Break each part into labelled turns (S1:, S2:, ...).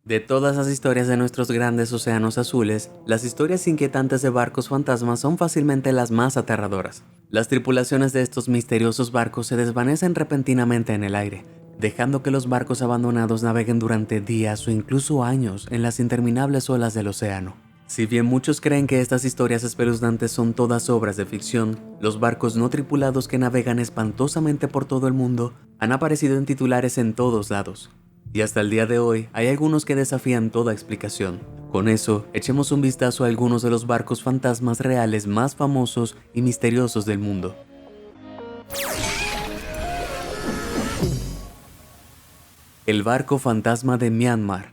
S1: De todas las historias de nuestros grandes océanos azules, las historias inquietantes de barcos fantasmas son fácilmente las más aterradoras. Las tripulaciones de estos misteriosos barcos se desvanecen repentinamente en el aire, dejando que los barcos abandonados naveguen durante días o incluso años en las interminables olas del océano. Si bien muchos creen que estas historias espeluznantes son todas obras de ficción, los barcos no tripulados que navegan espantosamente por todo el mundo han aparecido en titulares en todos lados. Y hasta el día de hoy hay algunos que desafían toda explicación. Con eso, echemos un vistazo a algunos de los barcos fantasmas reales más famosos y misteriosos del mundo. El barco fantasma de Myanmar.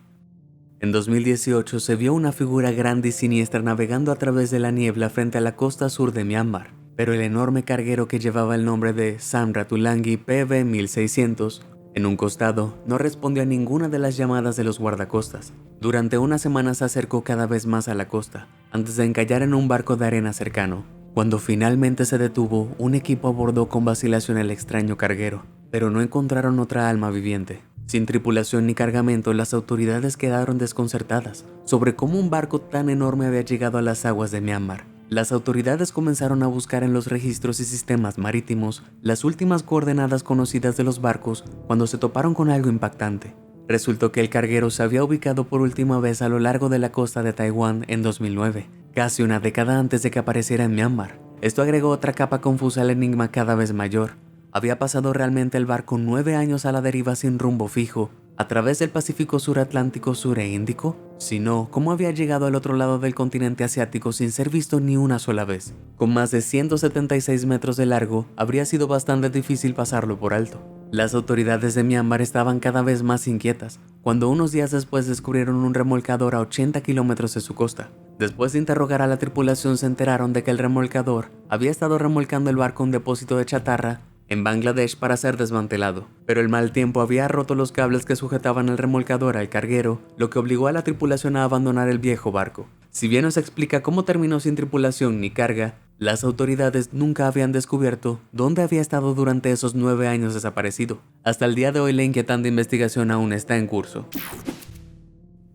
S1: En 2018 se vio una figura grande y siniestra navegando a través de la niebla frente a la costa sur de Myanmar, pero el enorme carguero que llevaba el nombre de Samratulangi PB 1600 en un costado no respondió a ninguna de las llamadas de los guardacostas. Durante una semana se acercó cada vez más a la costa, antes de encallar en un barco de arena cercano. Cuando finalmente se detuvo, un equipo abordó con vacilación el extraño carguero, pero no encontraron otra alma viviente. Sin tripulación ni cargamento, las autoridades quedaron desconcertadas sobre cómo un barco tan enorme había llegado a las aguas de Myanmar. Las autoridades comenzaron a buscar en los registros y sistemas marítimos las últimas coordenadas conocidas de los barcos cuando se toparon con algo impactante. Resultó que el carguero se había ubicado por última vez a lo largo de la costa de Taiwán en 2009, casi una década antes de que apareciera en Myanmar. Esto agregó otra capa confusa al enigma cada vez mayor. ¿Había pasado realmente el barco 9 años a la deriva sin rumbo fijo, a través del Pacífico Sur Atlántico Sur e Índico? Si no, ¿cómo había llegado al otro lado del continente asiático sin ser visto ni una sola vez? Con más de 176 metros de largo, habría sido bastante difícil pasarlo por alto. Las autoridades de Myanmar estaban cada vez más inquietas, cuando unos días después descubrieron un remolcador a 80 kilómetros de su costa. Después de interrogar a la tripulación, se enteraron de que el remolcador había estado remolcando el barco a un depósito de chatarra en Bangladesh para ser desmantelado, pero el mal tiempo había roto los cables que sujetaban el remolcador al carguero, lo que obligó a la tripulación a abandonar el viejo barco. Si bien no se explica cómo terminó sin tripulación ni carga, las autoridades nunca habían descubierto dónde había estado durante esos 9 años desaparecido. Hasta el día de hoy la inquietante investigación aún está en curso.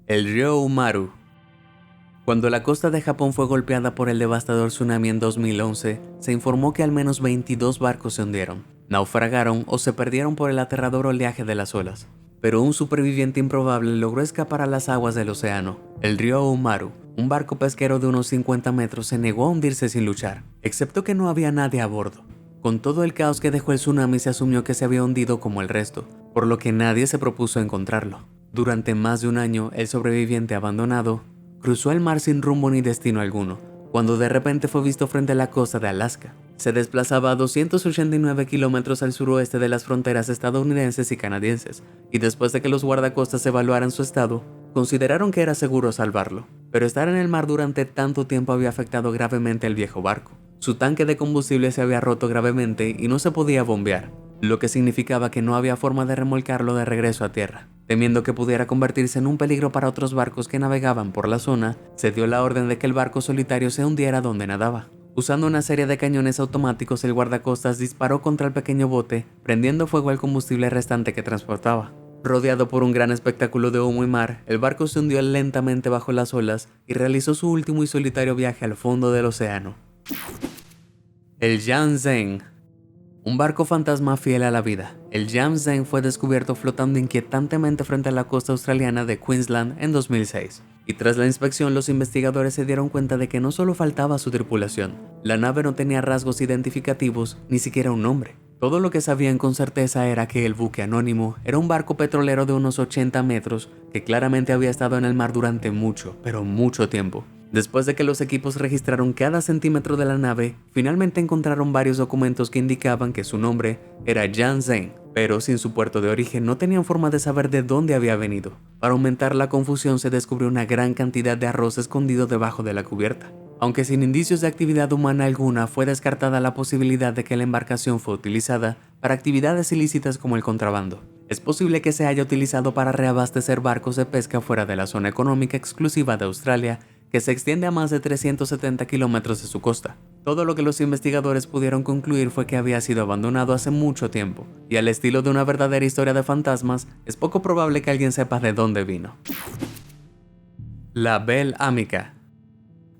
S1: El río Umaru. Cuando la costa de Japón fue golpeada por el devastador tsunami en 2011, se informó que al menos 22 barcos se hundieron, naufragaron o se perdieron por el aterrador oleaje de las olas. Pero un superviviente improbable logró escapar a las aguas del océano. El río Umaru, un barco pesquero de unos 50 metros, se negó a hundirse sin luchar, excepto que no había nadie a bordo. Con todo el caos que dejó el tsunami, se asumió que se había hundido como el resto, por lo que nadie se propuso encontrarlo. Durante más de un año, el sobreviviente abandonado cruzó el mar sin rumbo ni destino alguno, cuando de repente fue visto frente a la costa de Alaska. Se desplazaba a 289 kilómetros al suroeste de las fronteras estadounidenses y canadienses, y después de que los guardacostas evaluaran su estado, consideraron que era seguro salvarlo. Pero estar en el mar durante tanto tiempo había afectado gravemente al viejo barco. Su tanque de combustible se había roto gravemente y no se podía bombear, lo que significaba que no había forma de remolcarlo de regreso a tierra. Temiendo que pudiera convertirse en un peligro para otros barcos que navegaban por la zona, se dio la orden de que el barco solitario se hundiera donde nadaba. Usando una serie de cañones automáticos, el guardacostas disparó contra el pequeño bote, prendiendo fuego al combustible restante que transportaba. Rodeado por un gran espectáculo de humo y mar, el barco se hundió lentamente bajo las olas y realizó su último y solitario viaje al fondo del océano. El Yanzheng. Un barco fantasma fiel a la vida. El Yanzheng fue descubierto flotando inquietantemente frente a la costa australiana de Queensland en 2006. Y tras la inspección, los investigadores se dieron cuenta de que no solo faltaba su tripulación, la nave no tenía rasgos identificativos, ni siquiera un nombre. Todo lo que sabían con certeza era que el buque anónimo era un barco petrolero de unos 80 metros que claramente había estado en el mar durante mucho, pero mucho tiempo. Después de que los equipos registraron cada centímetro de la nave, finalmente encontraron varios documentos que indicaban que su nombre era Yanzheng, pero sin su puerto de origen no tenían forma de saber de dónde había venido. Para aumentar la confusión, se descubrió una gran cantidad de arroz escondido debajo de la cubierta. Aunque sin indicios de actividad humana alguna, fue descartada la posibilidad de que la embarcación fue utilizada para actividades ilícitas como el contrabando. Es posible que se haya utilizado para reabastecer barcos de pesca fuera de la zona económica exclusiva de Australia, que se extiende a más de 370 kilómetros de su costa. Todo lo que los investigadores pudieron concluir fue que había sido abandonado hace mucho tiempo, y al estilo de una verdadera historia de fantasmas, es poco probable que alguien sepa de dónde vino. La Belle Amica.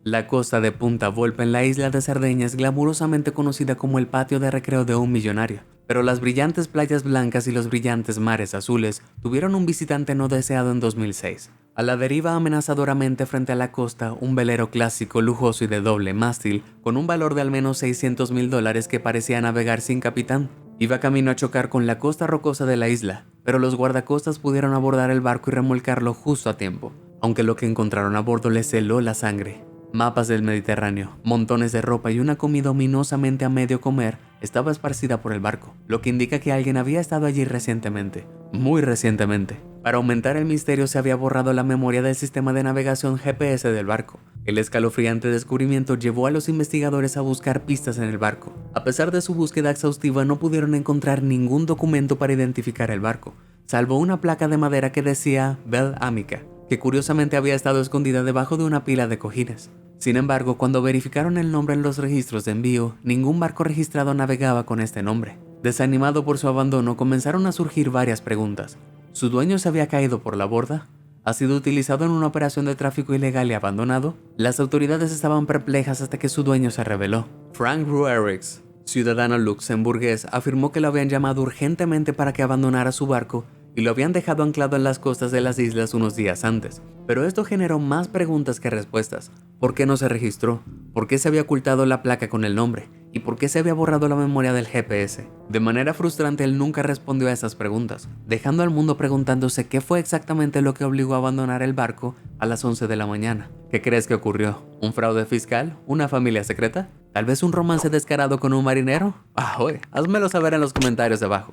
S1: La costa de Punta Volpe en la isla de Cerdeña es glamurosamente conocida como el patio de recreo de un millonario, pero las brillantes playas blancas y los brillantes mares azules tuvieron un visitante no deseado en 2006. A la deriva amenazadoramente frente a la costa, un velero clásico, lujoso y de doble mástil, con un valor de al menos $600,000 que parecía navegar sin capitán. Iba camino a chocar con la costa rocosa de la isla, pero los guardacostas pudieron abordar el barco y remolcarlo justo a tiempo, aunque lo que encontraron a bordo les heló la sangre. Mapas del Mediterráneo, montones de ropa y una comida ominosamente a medio comer estaba esparcida por el barco, lo que indica que alguien había estado allí recientemente, muy recientemente. Para aumentar el misterio se había borrado la memoria del sistema de navegación GPS del barco. El escalofriante descubrimiento llevó a los investigadores a buscar pistas en el barco. A pesar de su búsqueda exhaustiva no pudieron encontrar ningún documento para identificar el barco, salvo una placa de madera que decía Belle Amica, que curiosamente había estado escondida debajo de una pila de cojines. Sin embargo, cuando verificaron el nombre en los registros de envío, ningún barco registrado navegaba con este nombre. Desanimado por su abandono, comenzaron a surgir varias preguntas. ¿Su dueño se había caído por la borda? ¿Ha sido utilizado en una operación de tráfico ilegal y abandonado? Las autoridades estaban perplejas hasta que su dueño se reveló. Frank Ruerix, ciudadano luxemburgués, afirmó que lo habían llamado urgentemente para que abandonara su barco y lo habían dejado anclado en las costas de las islas unos días antes. Pero esto generó más preguntas que respuestas. ¿Por qué no se registró? ¿Por qué se había ocultado la placa con el nombre? ¿Y por qué se había borrado la memoria del GPS? De manera frustrante, él nunca respondió a esas preguntas, dejando al mundo preguntándose qué fue exactamente lo que obligó a abandonar el barco a las 11 de la mañana. ¿Qué crees que ocurrió? ¿Un fraude fiscal? ¿Una familia secreta? ¿Tal vez un romance descarado con un marinero? ¡Oye! Házmelo saber en los comentarios de abajo.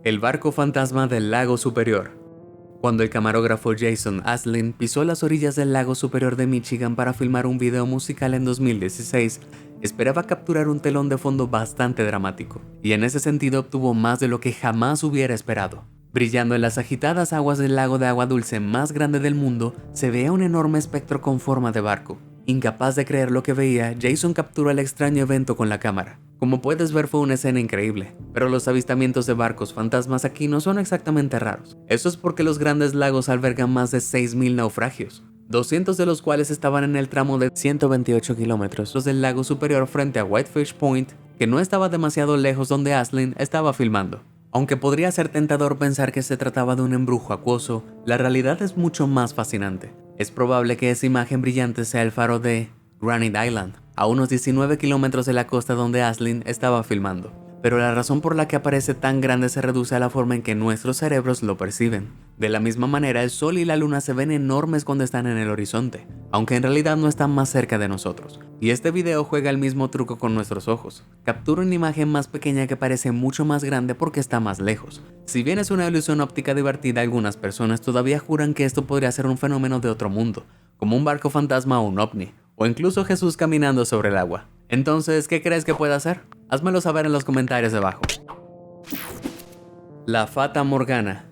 S1: El barco fantasma del lago Superior. Cuando el camarógrafo Jason Aslin pisó las orillas del lago Superior de Michigan para filmar un video musical en 2016, esperaba capturar un telón de fondo bastante dramático, y en ese sentido obtuvo más de lo que jamás hubiera esperado. Brillando en las agitadas aguas del lago de agua dulce más grande del mundo, se veía un enorme espectro con forma de barco. Incapaz de creer lo que veía, Jason capturó el extraño evento con la cámara. Como puedes ver, fue una escena increíble, pero los avistamientos de barcos fantasmas aquí no son exactamente raros. Eso es porque los grandes lagos albergan más de 6,000 naufragios, 200 de los cuales estaban en el tramo de 128 kilómetros del lago Superior frente a Whitefish Point, que no estaba demasiado lejos donde Aslin estaba filmando. Aunque podría ser tentador pensar que se trataba de un embrujo acuoso, la realidad es mucho más fascinante. Es probable que esa imagen brillante sea el faro de Granite Island, a unos 19 kilómetros de la costa donde Aslin estaba filmando. Pero la razón por la que aparece tan grande se reduce a la forma en que nuestros cerebros lo perciben. De la misma manera, el sol y la luna se ven enormes cuando están en el horizonte, aunque en realidad no están más cerca de nosotros. Y este video juega el mismo truco con nuestros ojos. Captura una imagen más pequeña que parece mucho más grande porque está más lejos. Si bien es una ilusión óptica divertida, algunas personas todavía juran que esto podría ser un fenómeno de otro mundo, como un barco fantasma o un ovni, o incluso Jesús caminando sobre el agua. Entonces, ¿qué crees que puede hacer? Házmelo saber en los comentarios debajo. La Fata Morgana.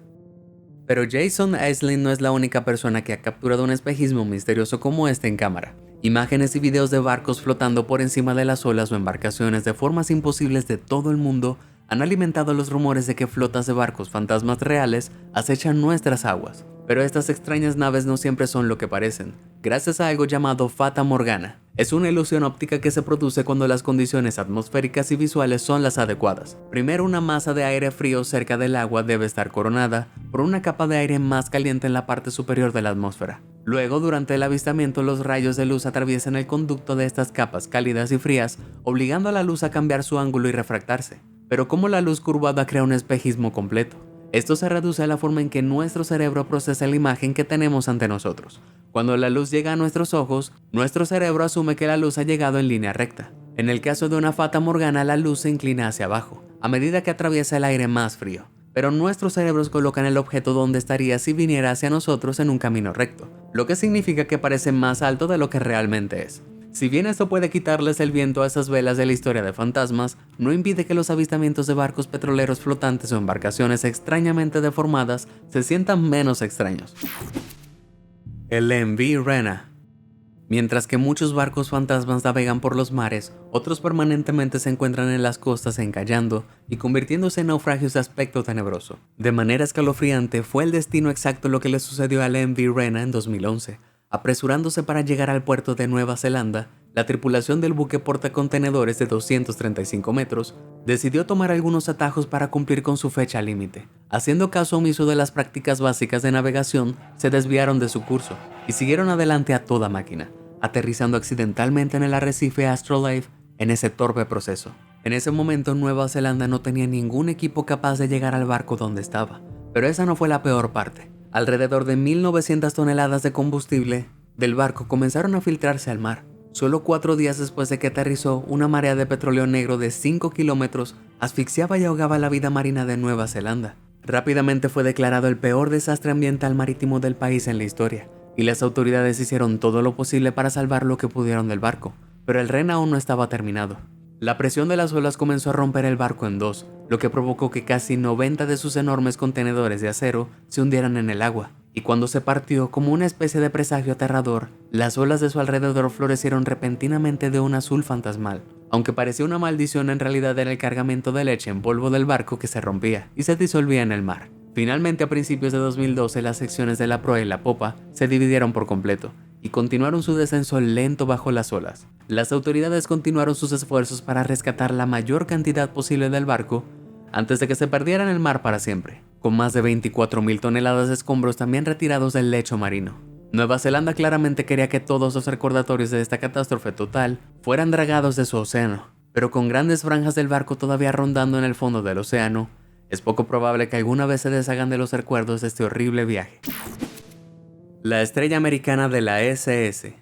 S1: Pero Jason Aslin no es la única persona que ha capturado un espejismo misterioso como este en cámara. Imágenes y videos de barcos flotando por encima de las olas o embarcaciones de formas imposibles de todo el mundo han alimentado los rumores de que flotas de barcos fantasmas reales acechan nuestras aguas. Pero estas extrañas naves no siempre son lo que parecen, gracias a algo llamado Fata Morgana. Es una ilusión óptica que se produce cuando las condiciones atmosféricas y visuales son las adecuadas. Primero, una masa de aire frío cerca del agua debe estar coronada por una capa de aire más caliente en la parte superior de la atmósfera. Luego, durante el avistamiento, los rayos de luz atraviesan el conducto de estas capas cálidas y frías, obligando a la luz a cambiar su ángulo y refractarse. Pero ¿cómo la luz curvada crea un espejismo completo? Esto se reduce a la forma en que nuestro cerebro procesa la imagen que tenemos ante nosotros. Cuando la luz llega a nuestros ojos, nuestro cerebro asume que la luz ha llegado en línea recta. En el caso de una Fata Morgana, la luz se inclina hacia abajo, a medida que atraviesa el aire más frío. Pero nuestros cerebros colocan el objeto donde estaría si viniera hacia nosotros en un camino recto, lo que significa que parece más alto de lo que realmente es. Si bien esto puede quitarles el viento a esas velas de la historia de fantasmas, no impide que los avistamientos de barcos petroleros flotantes o embarcaciones extrañamente deformadas se sientan menos extraños. El MV Rena. Mientras que muchos barcos fantasmas navegan por los mares, otros permanentemente se encuentran en las costas encallando y convirtiéndose en naufragios de aspecto tenebroso. De manera escalofriante fue el destino exacto lo que le sucedió al MV Rena en 2011. Apresurándose para llegar al puerto de Nueva Zelanda, la tripulación del buque portacontenedores de 235 metros decidió tomar algunos atajos para cumplir con su fecha límite. Haciendo caso omiso de las prácticas básicas de navegación, se desviaron de su curso y siguieron adelante a toda máquina, aterrizando accidentalmente en el arrecife Astrolabe en ese torpe proceso. En ese momento Nueva Zelanda no tenía ningún equipo capaz de llegar al barco donde estaba, pero esa no fue la peor parte. Alrededor de 1.900 toneladas de combustible del barco comenzaron a filtrarse al mar. Solo 4 días después de que aterrizó, una marea de petróleo negro de 5 kilómetros asfixiaba y ahogaba la vida marina de Nueva Zelanda. Rápidamente fue declarado el peor desastre ambiental marítimo del país en la historia, y las autoridades hicieron todo lo posible para salvar lo que pudieron del barco, pero el Rena aún no estaba terminado. La presión de las olas comenzó a romper el barco en dos, lo que provocó que casi 90 de sus enormes contenedores de acero se hundieran en el agua, y cuando se partió como una especie de presagio aterrador, las olas de su alrededor florecieron repentinamente de un azul fantasmal. Aunque parecía una maldición, en realidad era el cargamento de leche en polvo del barco que se rompía y se disolvía en el mar. Finalmente, a principios de 2012, las secciones de la proa y la popa se dividieron por completo y continuaron su descenso lento bajo las olas. Las autoridades continuaron sus esfuerzos para rescatar la mayor cantidad posible del barco antes de que se perdiera en el mar para siempre, con más de 24.000 toneladas de escombros también retirados del lecho marino. Nueva Zelanda claramente quería que todos los recordatorios de esta catástrofe total fueran dragados de su océano, pero con grandes franjas del barco todavía rondando en el fondo del océano, es poco probable que alguna vez se deshagan de los recuerdos de este horrible viaje. La estrella americana de la SS.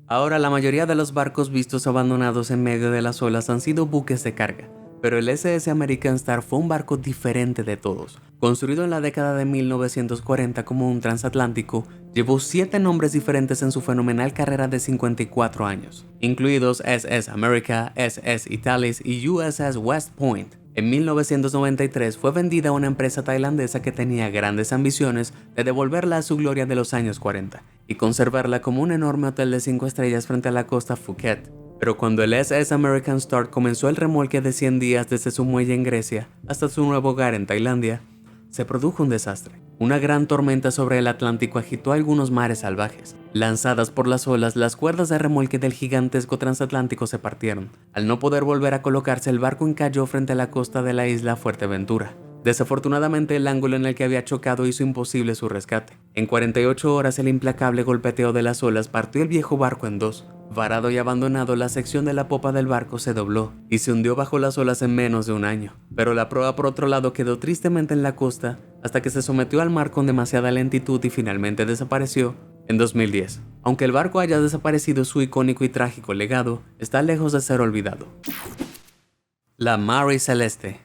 S1: Ahora la mayoría de los barcos vistos abandonados en medio de las olas han sido buques de carga, pero el SS American Star fue un barco diferente de todos. Construido en la década de 1940 como un transatlántico, llevó 7 nombres diferentes en su fenomenal carrera de 54 años, incluidos SS America, SS Italis y USS West Point. En 1993 fue vendida a una empresa tailandesa que tenía grandes ambiciones de devolverla a su gloria de los años 40 y conservarla como un enorme hotel de 5 estrellas frente a la costa Phuket. Pero cuando el SS American Star comenzó el remolque de 100 días desde su muelle en Grecia hasta su nuevo hogar en Tailandia, se produjo un desastre. Una gran tormenta sobre el Atlántico agitó algunos mares salvajes. Lanzadas por las olas, las cuerdas de remolque del gigantesco transatlántico se partieron. Al no poder volver a colocarse, el barco encalló frente a la costa de la isla Fuerteventura. Desafortunadamente, el ángulo en el que había chocado hizo imposible su rescate. En 48 horas, el implacable golpeteo de las olas partió el viejo barco en dos. Varado y abandonado, la sección de la popa del barco se dobló y se hundió bajo las olas en menos de un año. Pero la proa, por otro lado, quedó tristemente en la costa hasta que se sometió al mar con demasiada lentitud y finalmente desapareció en 2010. Aunque el barco haya desaparecido, su icónico y trágico legado está lejos de ser olvidado. La Mary Celeste.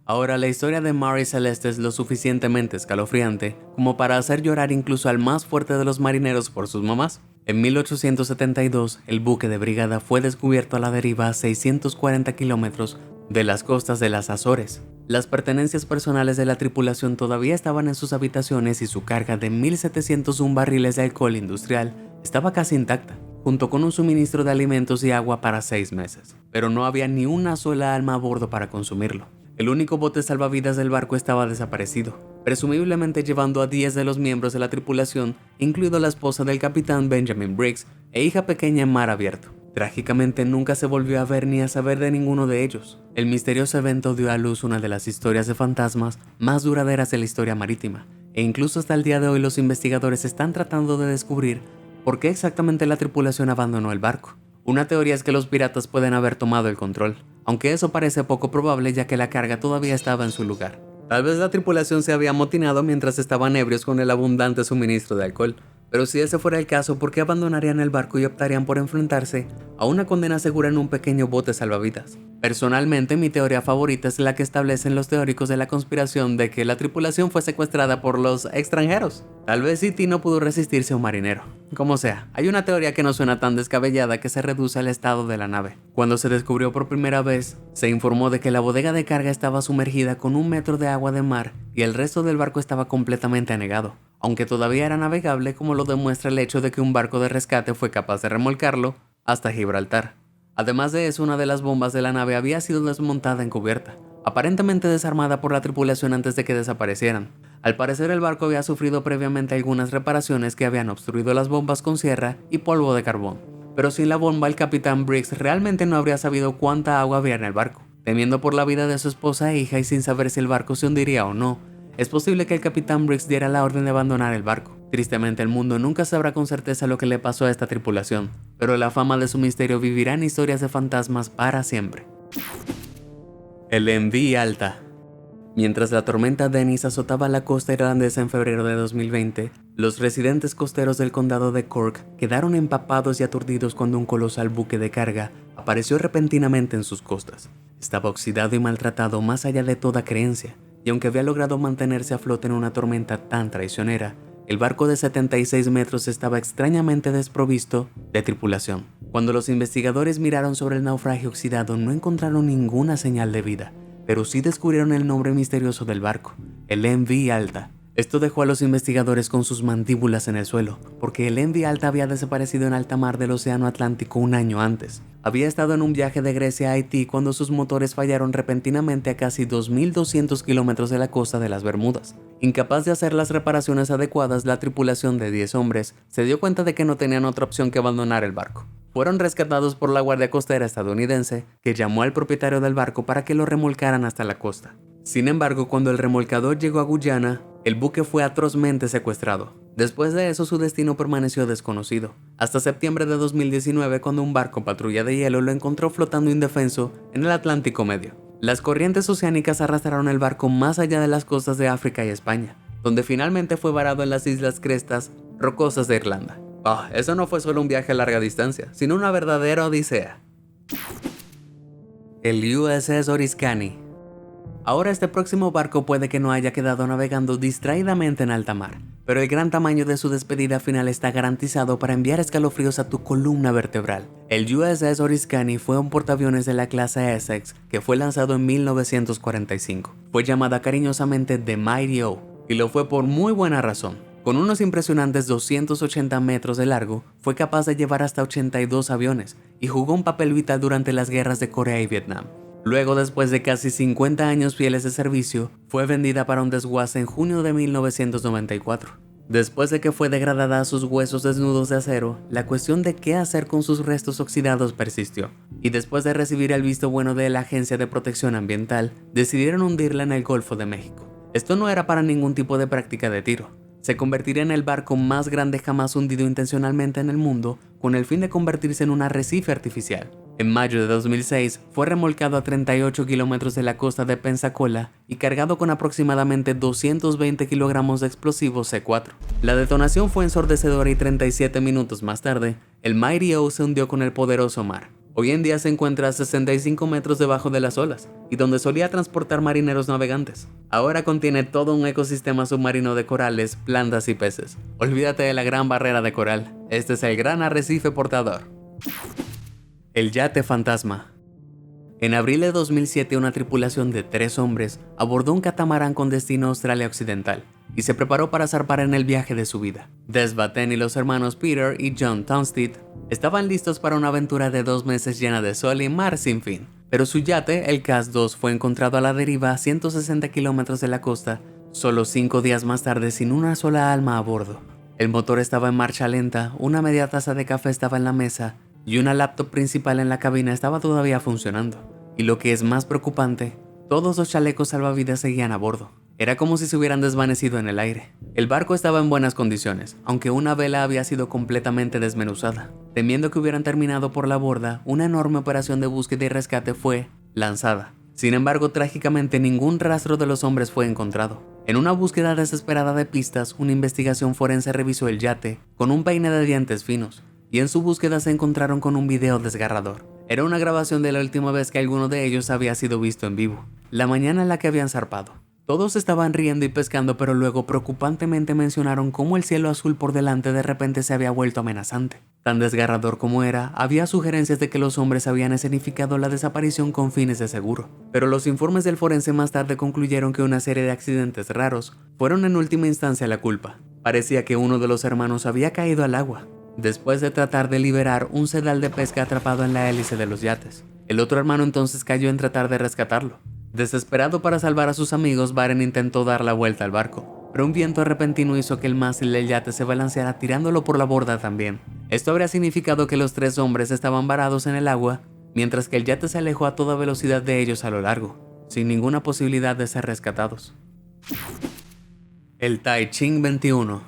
S1: Ahora, la historia de Mary Celeste es lo suficientemente escalofriante como para hacer llorar incluso al más fuerte de los marineros por sus mamás. En 1872, el buque de brigada fue descubierto a la deriva a 640 kilómetros de las costas de las Azores. Las pertenencias personales de la tripulación todavía estaban en sus habitaciones y su carga de 1.701 barriles de alcohol industrial estaba casi intacta, junto con un suministro de alimentos y agua para 6 meses. Pero no había ni una sola alma a bordo para consumirlo. El único bote salvavidas del barco estaba desaparecido, presumiblemente llevando a 10 de los miembros de la tripulación, incluido la esposa del capitán Benjamin Briggs e hija pequeña en mar abierto. Trágicamente nunca se volvió a ver ni a saber de ninguno de ellos. El misterioso evento dio a luz una de las historias de fantasmas más duraderas de la historia marítima, e incluso hasta el día de hoy los investigadores están tratando de descubrir por qué exactamente la tripulación abandonó el barco. Una teoría es que los piratas pueden haber tomado el control, aunque eso parece poco probable ya que la carga todavía estaba en su lugar. Tal vez la tripulación se había amotinado mientras estaban ebrios con el abundante suministro de alcohol, pero si ese fuera el caso, ¿por qué abandonarían el barco y optarían por enfrentarse a una condena segura en un pequeño bote salvavidas? Personalmente, mi teoría favorita es la que establecen los teóricos de la conspiración de que la tripulación fue secuestrada por los extranjeros. Tal vez City no pudo resistirse a un marinero. Como sea, hay una teoría que no suena tan descabellada que se reduce al estado de la nave. Cuando se descubrió por primera vez, se informó de que la bodega de carga estaba sumergida con 1 metro de agua de mar y el resto del barco estaba completamente anegado, aunque todavía era navegable, como lo demuestra el hecho de que un barco de rescate fue capaz de remolcarlo hasta Gibraltar. Además de eso, una de las bombas de la nave había sido desmontada en cubierta, aparentemente desarmada por la tripulación antes de que desaparecieran. Al parecer, el barco había sufrido previamente algunas reparaciones que habían obstruido las bombas con sierra y polvo de carbón. Pero sin la bomba, el capitán Briggs realmente no habría sabido cuánta agua había en el barco. Temiendo por la vida de su esposa e hija y sin saber si el barco se hundiría o no, es posible que el capitán Briggs diera la orden de abandonar el barco. Tristemente, el mundo nunca sabrá con certeza lo que le pasó a esta tripulación, pero la fama de su misterio vivirá en historias de fantasmas para siempre. El MV Alta. Mientras la tormenta Dennis azotaba la costa irlandesa en febrero de 2020, los residentes costeros del condado de Cork quedaron empapados y aturdidos cuando un colosal buque de carga apareció repentinamente en sus costas. Estaba oxidado y maltratado más allá de toda creencia, y aunque había logrado mantenerse a flote en una tormenta tan traicionera, el barco de 76 metros estaba extrañamente desprovisto de tripulación. Cuando los investigadores miraron sobre el naufragio oxidado, no encontraron ninguna señal de vida, pero sí descubrieron el nombre misterioso del barco, el MV Alta. Esto dejó a los investigadores con sus mandíbulas en el suelo, porque el MV Alta había desaparecido en alta mar del Océano Atlántico un año antes. Había estado en un viaje de Grecia a Haití cuando sus motores fallaron repentinamente a casi 2.200 kilómetros de la costa de las Bermudas. Incapaz de hacer las reparaciones adecuadas, la tripulación de 10 hombres se dio cuenta de que no tenían otra opción que abandonar el barco. Fueron rescatados por la Guardia Costera estadounidense, que llamó al propietario del barco para que lo remolcaran hasta la costa. Sin embargo, cuando el remolcador llegó a Guyana, el buque fue atrozmente secuestrado. Después de eso, su destino permaneció desconocido, hasta septiembre de 2019, cuando un barco patrulla de hielo lo encontró flotando indefenso en el Atlántico Medio. Las corrientes oceánicas arrastraron el barco más allá de las costas de África y España, donde finalmente fue varado en las Islas Crestas Rocosas de Irlanda. Eso no fue solo un viaje a larga distancia, sino una verdadera odisea. El USS Oriskany. Ahora este próximo barco puede que no haya quedado navegando distraídamente en alta mar, pero el gran tamaño de su despedida final está garantizado para enviar escalofríos a tu columna vertebral. El USS Oriskany fue un portaaviones de la clase Essex que fue lanzado en 1945. Fue llamada cariñosamente The Mighty O, y lo fue por muy buena razón. Con unos impresionantes 280 metros de largo, fue capaz de llevar hasta 82 aviones y jugó un papel vital durante las guerras de Corea y Vietnam. Luego, después de casi 50 años fieles de servicio, fue vendida para un desguace en junio de 1994. Después de que fue degradada a sus huesos desnudos de acero, la cuestión de qué hacer con sus restos oxidados persistió, y después de recibir el visto bueno de la Agencia de Protección Ambiental, decidieron hundirla en el Golfo de México. Esto no era para ningún tipo de práctica de tiro. Se convertiría en el barco más grande jamás hundido intencionalmente en el mundo, con el fin de convertirse en un arrecife artificial. En mayo de 2006, fue remolcado a 38 kilómetros de la costa de Pensacola y cargado con aproximadamente 220 kilogramos de explosivos C4. La detonación fue ensordecedora y 37 minutos más tarde, el Mighty O se hundió con el poderoso mar. Hoy en día se encuentra a 65 metros debajo de las olas, y donde solía transportar marineros navegantes. Ahora contiene todo un ecosistema submarino de corales, plantas y peces. Olvídate de la gran barrera de coral, este es el gran arrecife portador. El yate fantasma. En abril de 2007, una tripulación de 3 hombres abordó un catamarán con destino a Australia Occidental y se preparó para zarpar en el viaje de su vida. Des Batten y los hermanos Peter y John Townstead estaban listos para una aventura de 2 meses llena de sol y mar sin fin, pero su yate, el Cass-2, fue encontrado a la deriva a 160 kilómetros de la costa, solo 5 días más tarde, sin una sola alma a bordo. El motor estaba en marcha lenta, una media taza de café estaba en la mesa y una laptop principal en la cabina estaba todavía funcionando. Y lo que es más preocupante, todos los chalecos salvavidas seguían a bordo. Era como si se hubieran desvanecido en el aire. El barco estaba en buenas condiciones, aunque una vela había sido completamente desmenuzada. Temiendo que hubieran terminado por la borda, una enorme operación de búsqueda y rescate fue lanzada. Sin embargo, trágicamente ningún rastro de los hombres fue encontrado. En una búsqueda desesperada de pistas, una investigación forense revisó el yate con un peine de dientes finos, y en su búsqueda se encontraron con un video desgarrador. Era una grabación de la última vez que alguno de ellos había sido visto en vivo, la mañana en la que habían zarpado. Todos estaban riendo y pescando, pero luego preocupantemente mencionaron cómo el cielo azul por delante de repente se había vuelto amenazante. Tan desgarrador como era, había sugerencias de que los hombres habían escenificado la desaparición con fines de seguro. Pero los informes del forense más tarde concluyeron que una serie de accidentes raros fueron en última instancia la culpa. Parecía que uno de los hermanos había caído al agua, después de tratar de liberar un sedal de pesca atrapado en la hélice de los yates. El otro hermano entonces cayó en tratar de rescatarlo. Desesperado para salvar a sus amigos, Baren intentó dar la vuelta al barco, pero un viento repentino hizo que el mástil del yate se balanceara tirándolo por la borda también. Esto habría significado que los 3 hombres estaban varados en el agua, mientras que el yate se alejó a toda velocidad de ellos a lo largo, sin ninguna posibilidad de ser rescatados. El Taiching 21.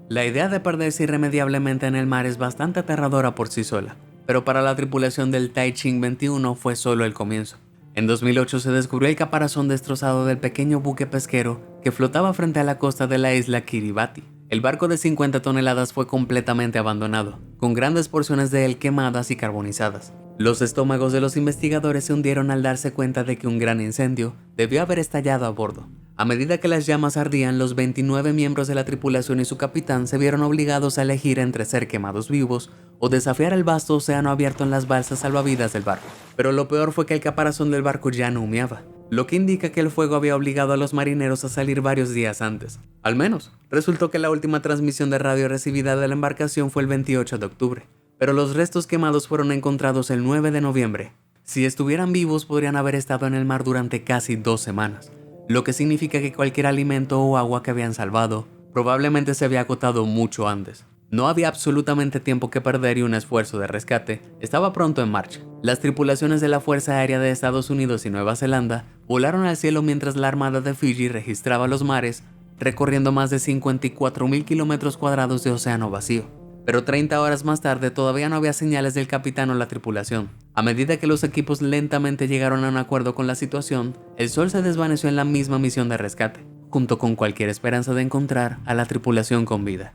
S1: La idea de perderse irremediablemente en el mar es bastante aterradora por sí sola, pero para la tripulación del Taiching 21 fue solo el comienzo. En 2008 se descubrió el caparazón destrozado del pequeño buque pesquero que flotaba frente a la costa de la isla Kiribati. El barco de 50 toneladas fue completamente abandonado, con grandes porciones de él quemadas y carbonizadas. Los estómagos de los investigadores se hundieron al darse cuenta de que un gran incendio debió haber estallado a bordo. A medida que las llamas ardían, los 29 miembros de la tripulación y su capitán se vieron obligados a elegir entre ser quemados vivos o desafiar el vasto océano abierto en las balsas salvavidas del barco. Pero lo peor fue que el caparazón del barco ya no humeaba, lo que indica que el fuego había obligado a los marineros a salir varios días antes. Al menos, resultó que la última transmisión de radio recibida de la embarcación fue el 28 de octubre, pero los restos quemados fueron encontrados el 9 de noviembre. Si estuvieran vivos, podrían haber estado en el mar durante casi 2 semanas. Lo que significa que cualquier alimento o agua que habían salvado probablemente se había agotado mucho antes. No había absolutamente tiempo que perder y un esfuerzo de rescate estaba pronto en marcha. Las tripulaciones de la Fuerza Aérea de Estados Unidos y Nueva Zelanda volaron al cielo mientras la Armada de Fiji registraba los mares, recorriendo más de 54.000 kilómetros cuadrados de océano vacío. Pero 30 horas más tarde todavía no había señales del capitán o la tripulación. A medida que los equipos lentamente llegaron a un acuerdo con la situación, el sol se desvaneció en la misma misión de rescate, junto con cualquier esperanza de encontrar a la tripulación con vida.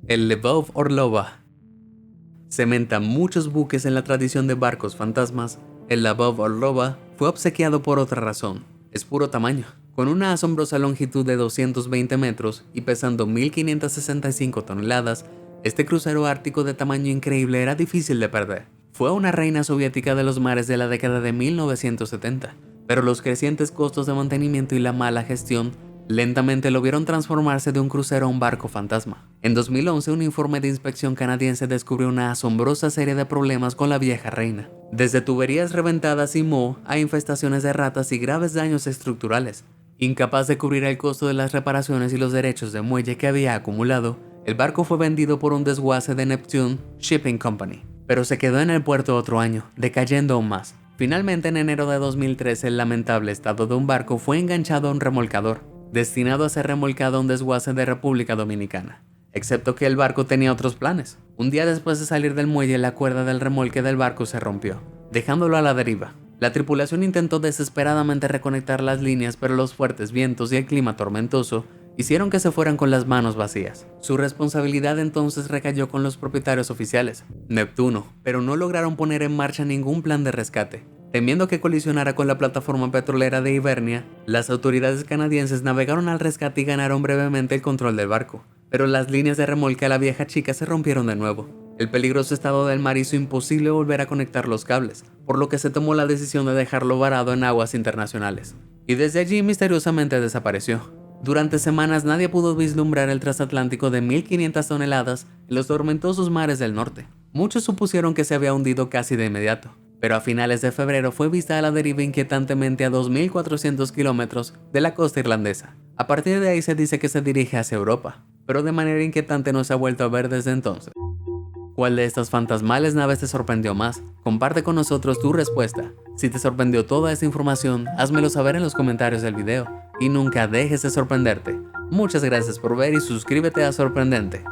S1: El Lvov Orlova. Cementa muchos buques en la tradición de barcos fantasmas. El Lvov Orlova fue obsequiado por otra razón. Es puro tamaño. Con una asombrosa longitud de 220 metros y pesando 1.565 toneladas, este crucero ártico de tamaño increíble era difícil de perder. Fue una reina soviética de los mares de la década de 1970, pero los crecientes costos de mantenimiento y la mala gestión lentamente lo vieron transformarse de un crucero a un barco fantasma. En 2011, un informe de inspección canadiense descubrió una asombrosa serie de problemas con la vieja reina. Desde tuberías reventadas y moho a infestaciones de ratas y graves daños estructurales. Incapaz de cubrir el costo de las reparaciones y los derechos de muelle que había acumulado, el barco fue vendido por un desguace de Neptune Shipping Company, pero se quedó en el puerto otro año, decayendo aún más. Finalmente, en enero de 2013, el lamentable estado de un barco fue enganchado a un remolcador, destinado a ser remolcado a un desguace de República Dominicana, excepto que el barco tenía otros planes. Un día después de salir del muelle, la cuerda del remolque del barco se rompió, dejándolo a la deriva. La tripulación intentó desesperadamente reconectar las líneas, pero los fuertes vientos y el clima tormentoso hicieron que se fueran con las manos vacías. Su responsabilidad entonces recayó con los propietarios oficiales, Neptuno, pero no lograron poner en marcha ningún plan de rescate. Temiendo que colisionara con la plataforma petrolera de Hibernia, las autoridades canadienses navegaron al rescate y ganaron brevemente el control del barco, pero las líneas de remolque a la vieja chica se rompieron de nuevo. El peligroso estado del mar hizo imposible volver a conectar los cables, por lo que se tomó la decisión de dejarlo varado en aguas internacionales. Y desde allí misteriosamente desapareció. Durante semanas nadie pudo vislumbrar el transatlántico de 1.500 toneladas en los tormentosos mares del norte. Muchos supusieron que se había hundido casi de inmediato, pero a finales de febrero fue vista a la deriva inquietantemente a 2.400 kilómetros de la costa irlandesa. A partir de ahí se dice que se dirige hacia Europa, pero de manera inquietante no se ha vuelto a ver desde entonces. ¿Cuál de estas fantasmales naves te sorprendió más? Comparte con nosotros tu respuesta. Si te sorprendió toda esta información, házmelo saber en los comentarios del video. Y nunca dejes de sorprenderte. Muchas gracias por ver y suscríbete a Sorprendente.